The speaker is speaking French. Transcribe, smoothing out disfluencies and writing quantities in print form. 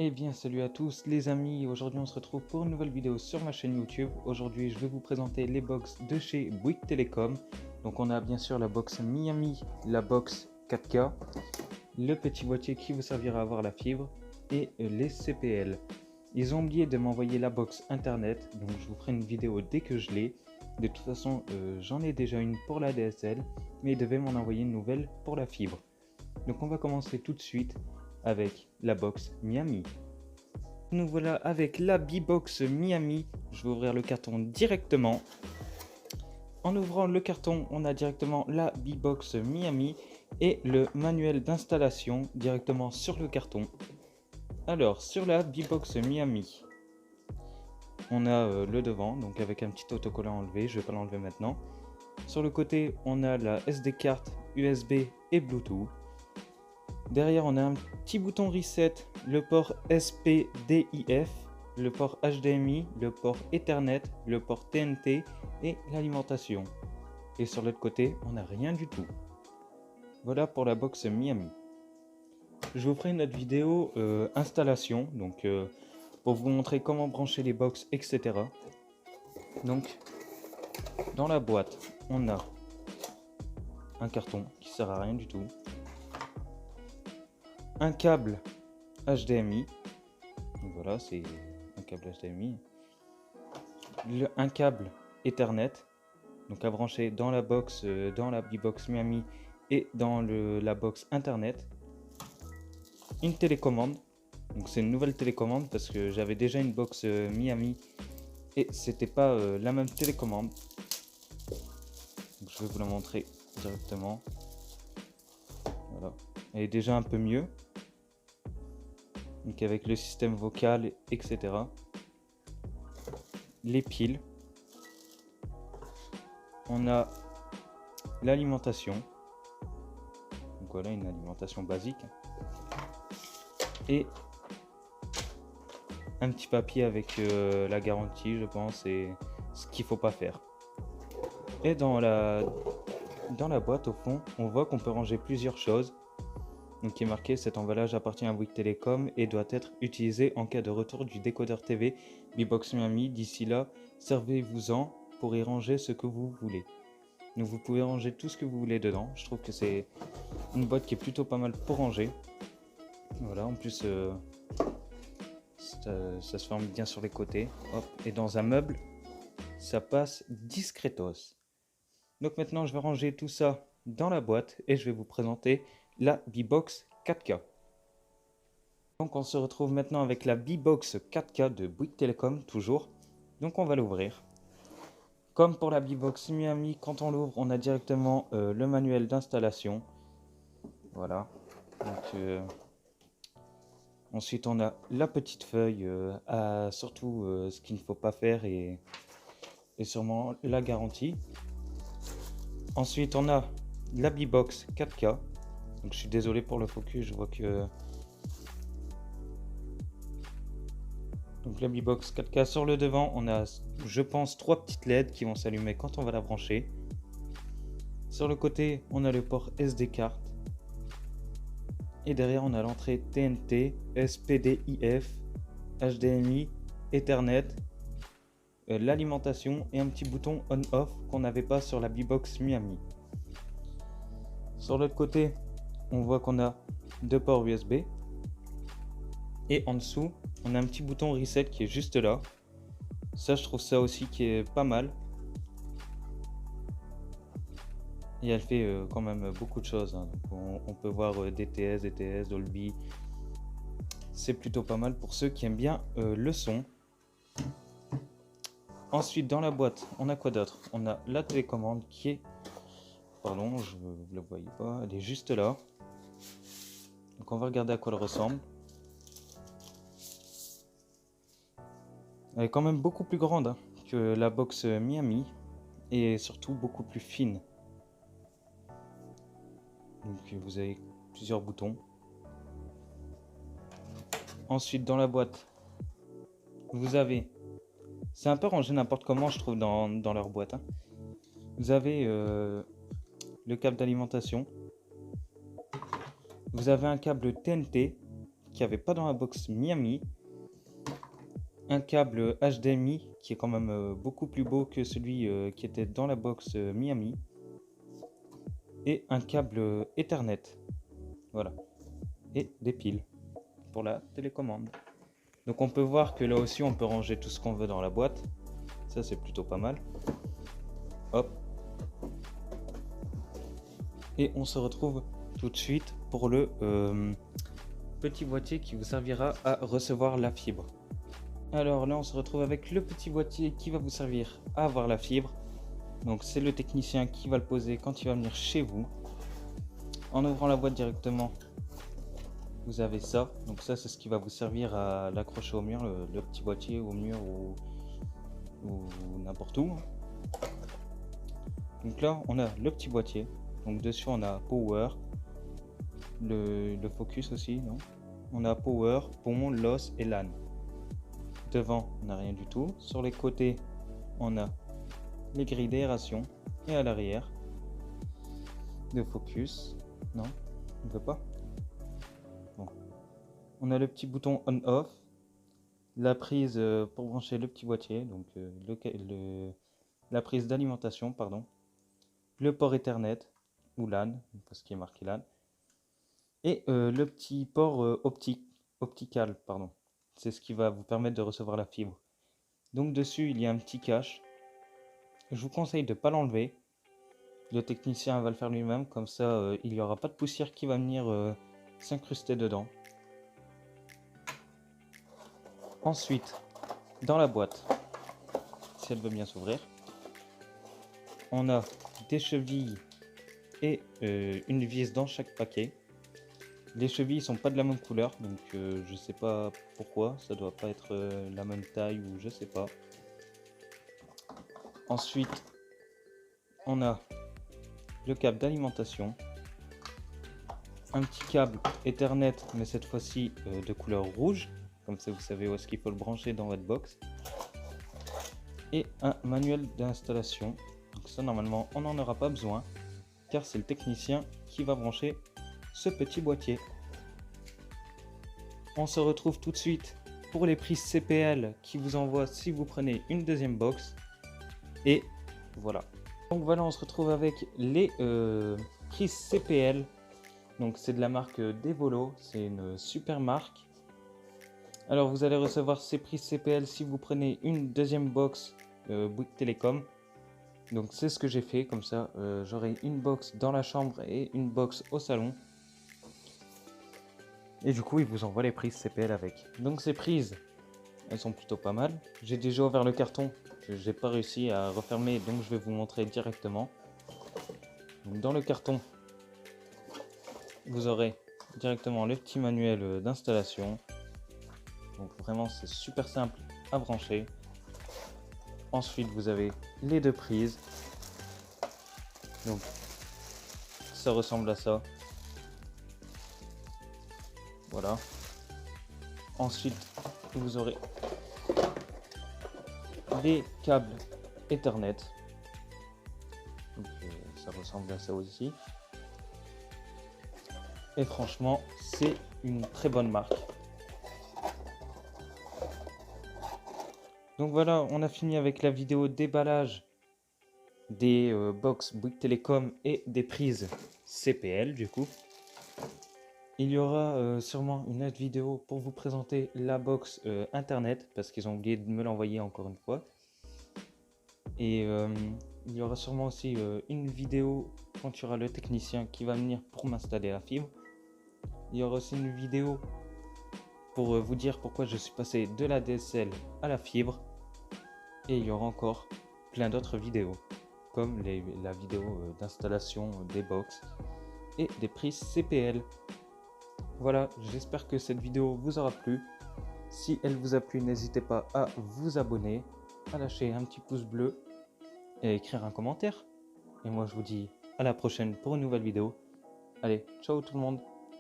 Eh bien salut à tous les amis, aujourd'hui on se retrouve pour une nouvelle vidéo sur ma chaîne YouTube. Aujourd'hui je vais vous présenter les box de chez Bouygues Telecom. Donc on a bien sûr la box Miami, la box 4K, le petit boîtier qui vous servira à avoir la fibre et les CPL. Ils ont oublié de m'envoyer la box internet, donc je vous ferai une vidéo dès que je l'ai. De toute façon j'en ai déjà une pour la DSL, mais ils devaient m'en envoyer une nouvelle pour la fibre. Donc on va commencer tout de suite avec la box Miami. Nous voilà avec la B-Box Miami. Je vais ouvrir le carton directement. En ouvrant le carton, on a directement la B-Box Miami et le manuel d'installation directement sur le carton. Alors, sur la B-Box Miami, on a le devant, donc avec un petit autocollant enlevé. Je ne vais pas l'enlever maintenant. Sur le côté, on a la SD carte USB et Bluetooth. Derrière, on a un petit bouton reset, le port SPDIF, le port HDMI, le port Ethernet, le port TNT et l'alimentation. Et sur l'autre côté, on n'a rien du tout. Voilà pour la box Miami. Je vous ferai une autre vidéo installation, donc pour vous montrer comment brancher les box, etc. Donc, dans la boîte, on a un carton qui sert à rien du tout. Un câble HDMI, donc voilà, c'est un câble HDMI, un câble Ethernet, donc à brancher dans la box, dans la B-Box Miami et dans la box internet, une télécommande, donc c'est une nouvelle télécommande parce que j'avais déjà une box Miami et c'était pas la même télécommande, donc je vais vous la montrer directement. Voilà, elle est déjà un peu mieux. Donc avec le système vocal, etc. Les piles. On a l'alimentation. Donc voilà, une alimentation basique. Et un petit papier avec la garantie, je pense, et ce qu'il ne faut pas faire. Et dans la boîte, au fond, on voit qu'on peut ranger plusieurs choses. Donc qui est marqué: cet emballage appartient à Bouygues Telecom et doit être utilisé en cas de retour du décodeur TV B-Box Miami. D'ici là, servez-vous-en pour y ranger ce que vous voulez. Donc vous pouvez ranger tout ce que vous voulez dedans. Je trouve que c'est une boîte qui est plutôt pas mal pour ranger. Voilà, en plus ça se ferme bien sur les côtés. Hop. Et dans un meuble, ça passe discretos. Donc maintenant je vais ranger tout ça dans la boîte et je vais vous présenter la B-Box 4K. Donc on se retrouve maintenant avec la B-Box 4K de Bouygues Telecom, toujours. Donc on va l'ouvrir. Comme pour la B-Box Miami, quand on l'ouvre, on a directement le manuel d'installation. Voilà. Donc, ensuite on a la petite feuille, surtout ce qu'il ne faut pas faire et sûrement la garantie. Ensuite on a la B-Box 4K. Donc je suis désolé pour le focus, je vois que... Donc la B-Box 4K, sur le devant, on a, je pense, 3 petites LED qui vont s'allumer quand on va la brancher. Sur le côté, on a le port SD card. Et derrière, on a l'entrée TNT, SPDIF, HDMI, Ethernet, l'alimentation et un petit bouton on-off qu'on n'avait pas sur la B-Box Miami. Sur l'autre côté, on voit qu'on a 2 ports USB. Et en dessous, on a un petit bouton reset qui est juste là. Ça, je trouve ça aussi qui est pas mal. Et elle fait quand même beaucoup de choses. Hein. Donc on peut voir DTS, DTS, Dolby. C'est plutôt pas mal pour ceux qui aiment bien le son. Ensuite, dans la boîte, on a quoi d'autre? On a la télécommande qui est... Pardon, je ne la voyais pas. Elle est juste là. Donc on va regarder à quoi elle ressemble. Elle est quand même beaucoup plus grande hein, que la box Miami et surtout beaucoup plus fine. Donc vous avez plusieurs boutons. Ensuite dans la boîte, vous avez... C'est un peu rangé n'importe comment je trouve dans leur boîte. Hein. Vous avez le câble d'alimentation. Vous avez un câble TNT qu'il n'y avait pas dans la box Miami. Un câble HDMI qui est quand même beaucoup plus beau que celui qui était dans la box Miami. Et un câble Ethernet. Voilà. Et des piles pour la télécommande. Donc on peut voir que là aussi on peut ranger tout ce qu'on veut dans la boîte. Ça c'est plutôt pas mal. Hop. Et on se retrouve tout de suite pour le petit boîtier qui vous servira à recevoir la fibre. Alors là on se retrouve avec le petit boîtier qui va vous servir à avoir la fibre. Donc c'est le technicien qui va le poser quand il va venir chez vous. En ouvrant la boîte directement, vous avez ça. Donc ça c'est ce qui va vous servir à l'accrocher au mur, le petit boîtier au mur ou n'importe où. Donc là on a le petit boîtier. Donc dessus on a Power, le focus aussi, non? On a Power, pont, LOS et LAN. Devant on n'a rien du tout. Sur les côtés on a les grilles d'aération et à l'arrière de focus. Non, on ne veut pas. Bon. On a le petit bouton on-off, la prise pour brancher le petit boîtier, donc la prise d'alimentation, pardon, le port Ethernet ou LAN, parce qu'il est marqué LAN, et le petit port optical, pardon. C'est ce qui va vous permettre de recevoir la fibre. Donc dessus, il y a un petit cache. Je vous conseille de ne pas l'enlever. Le technicien va le faire lui-même, comme ça il n'y aura pas de poussière qui va venir s'incruster dedans. Ensuite, dans la boîte, si elle veut bien s'ouvrir, on a des chevilles et une vis dans chaque paquet. Les chevilles sont pas de la même couleur, donc je sais pas pourquoi, ça doit pas être la même taille ou je sais pas. Ensuite, on a le câble d'alimentation, un petit câble Ethernet, mais cette fois-ci de couleur rouge, comme ça vous savez où est-ce qu'il faut le brancher dans votre box, et un manuel d'installation. Donc ça normalement on n'en aura pas besoin, car c'est le technicien qui va brancher ce petit boîtier. On se retrouve tout de suite pour les prises CPL qui vous envoient si vous prenez une deuxième box. Et voilà. Donc voilà, on se retrouve avec les prises CPL. Donc c'est de la marque Devolo, c'est une super marque. Alors vous allez recevoir ces prises CPL si vous prenez une deuxième box Bouygues Télécom. Donc c'est ce que j'ai fait, comme ça j'aurai une box dans la chambre et une box au salon. Et du coup ils vous envoient les prises CPL avec. Donc ces prises, elles sont plutôt pas mal. J'ai déjà ouvert le carton, j'ai pas réussi à refermer, donc je vais vous montrer directement. Donc dans le carton, vous aurez directement le petit manuel d'installation. Donc vraiment c'est super simple à brancher. Ensuite vous avez les deux prises. Donc ça ressemble à ça. Voilà. Ensuite vous aurez les câbles Ethernet. Donc ça ressemble à ça aussi. Et franchement c'est une très bonne marque. Donc voilà, on a fini avec la vidéo déballage des box Bouygues Télécom et des prises CPL du coup. Il y aura sûrement une autre vidéo pour vous présenter la box internet parce qu'ils ont oublié de me l'envoyer encore une fois. Et il y aura sûrement aussi une vidéo quand il y aura le technicien qui va venir pour m'installer la fibre. Il y aura aussi une vidéo pour vous dire pourquoi je suis passé de la DSL à la fibre. Et il y aura encore plein d'autres vidéos, comme la vidéo d'installation des box et des prises CPL. Voilà, j'espère que cette vidéo vous aura plu. Si elle vous a plu, n'hésitez pas à vous abonner, à lâcher un petit pouce bleu et à écrire un commentaire. Et moi je vous dis à la prochaine pour une nouvelle vidéo. Allez, ciao tout le monde!